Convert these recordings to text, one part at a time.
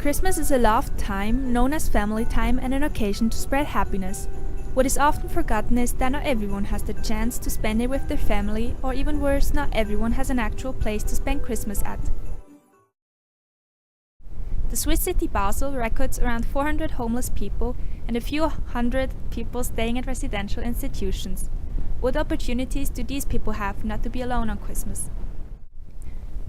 Christmas is a loved time, known as family time, and an occasion to spread happiness. What is often forgotten is that not everyone has the chance to spend it with their family, or even worse, not everyone has an actual place to spend Christmas at. The Swiss city Basel records around 400 homeless people and a few hundred people staying at residential institutions. What opportunities do these people have not to be alone on Christmas?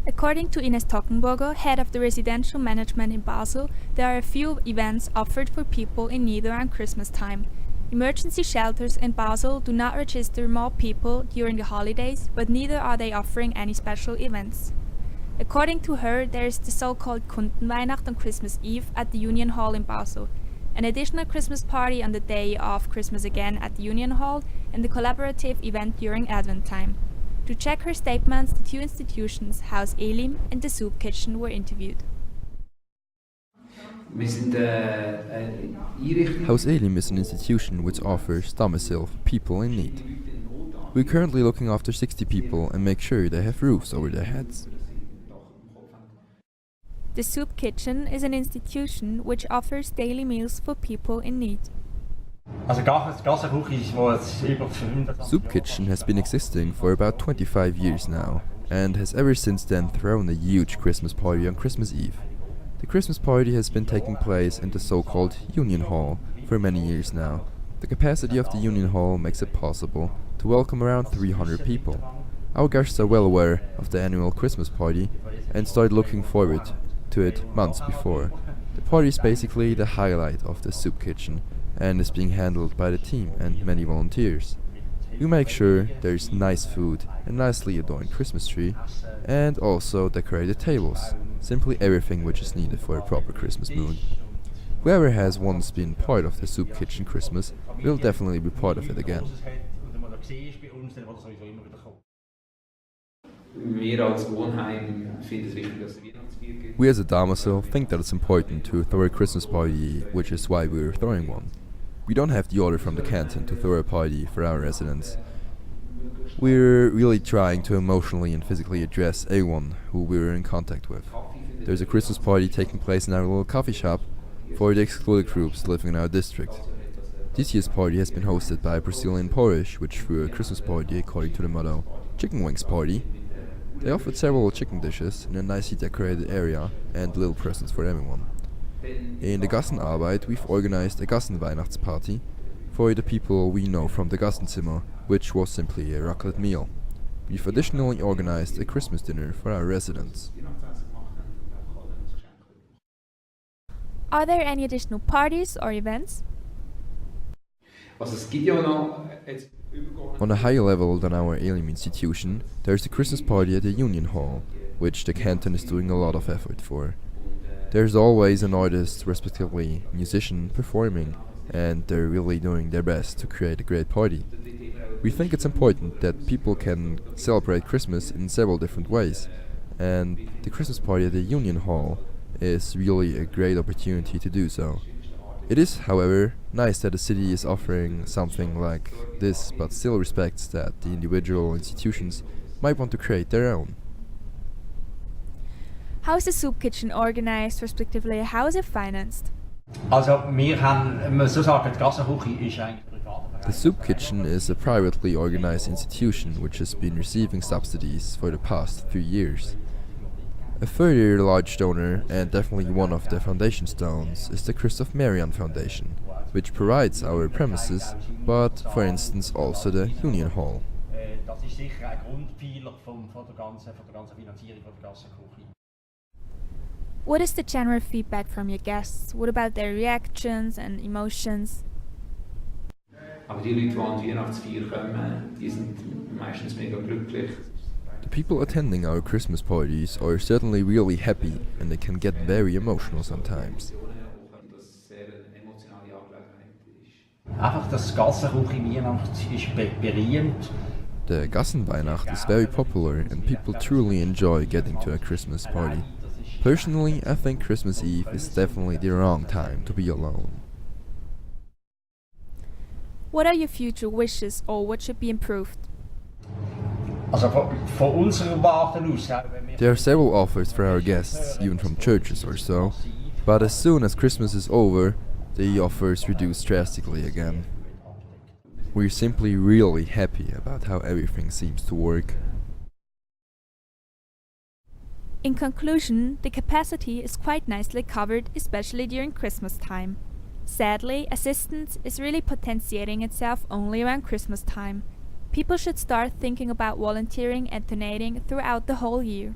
According to Ines Tockenburger, head of the residential management in Basel, there are a few events offered for people in need around Christmas time. Emergency shelters in Basel do not register more people during the holidays, but neither are they offering any special events. According to her, there is the so-called Kundenweihnacht on Christmas Eve at the Union Hall in Basel, an additional Christmas party on the day of Christmas again at the Union Hall, and the collaborative event during Advent time. To check her statements, the two institutions, Haus Elim and the Soup Kitchen, were interviewed. Haus Elim is an institution which offers domicile for people in need. We're currently looking after 60 people and make sure they have roofs over their heads. The Soup Kitchen is an institution which offers daily meals for people in need. Soup Kitchen has been existing for about 25 years now, and has ever since then thrown a huge Christmas party on Christmas Eve. The Christmas party has been taking place in the so-called Union Hall for many years now. The capacity of the Union Hall makes it possible to welcome around 300 people. Our guests are well aware of the annual Christmas party and started looking forward to it months before. The party is basically the highlight of the Soup Kitchen and is being handled by the team and many volunteers. We make sure there's nice food, a nicely adorned Christmas tree, and also decorated tables. Simply everything which is needed for a proper Christmas mood. Whoever has once been part of the Soup Kitchen Christmas will definitely be part of it again. We as a domicile think that it's important to throw a Christmas party, which is why we're throwing one. We don't have the order from the canton to throw a party for our residents. We're really trying to emotionally and physically address everyone who we're in contact with. There's a Christmas party taking place in our little coffee shop for the excluded groups living in our district. This year's party has been hosted by Brazilian Porish, which threw a Christmas party according to the motto, Chicken Wings Party. They offered several chicken dishes in a nicely decorated area and little presents for everyone. In the Gassenarbeit, we've organized a Gassenweihnachtsparty for the people we know from the Gassenzimmer, which was simply a raclette meal. We've additionally organized a Christmas dinner for our residents. Are there any additional parties or events? On a higher level than our Elim institution, there's the Christmas party at the Union Hall, which the canton is doing a lot of effort for. There's always an artist, respectively musician, performing, and they're really doing their best to create a great party. We think it's important that people can celebrate Christmas in several different ways, and the Christmas party at the Union Hall is really a great opportunity to do so. It is, however, nice that the city is offering something like this, but still respects that the individual institutions might want to create their own. How is the Soup Kitchen organized, respectively, how is it financed? The Soup Kitchen is a privately organized institution which has been receiving subsidies for the past 3 years. A further large donor, and definitely one of the foundation stones, is the Christoph Marian Foundation, which provides our premises, but for instance also the Union Hall. What is the general feedback from your guests? What about their reactions and emotions? The people attending our Christmas parties are certainly really happy, and they can get very emotional sometimes. The Gassenweihnacht is very popular, and people truly enjoy getting to a Christmas party. Personally, I think Christmas Eve is definitely the wrong time to be alone. What are your future wishes, or what should be improved? There are several offers for our guests, even from churches or so. But as soon as Christmas is over, the offers reduce drastically again. We're simply really happy about how everything seems to work. In conclusion, the capacity is quite nicely covered, especially during Christmas time. Sadly, assistance is really potentiating itself only around Christmas time. People should start thinking about volunteering and donating throughout the whole year.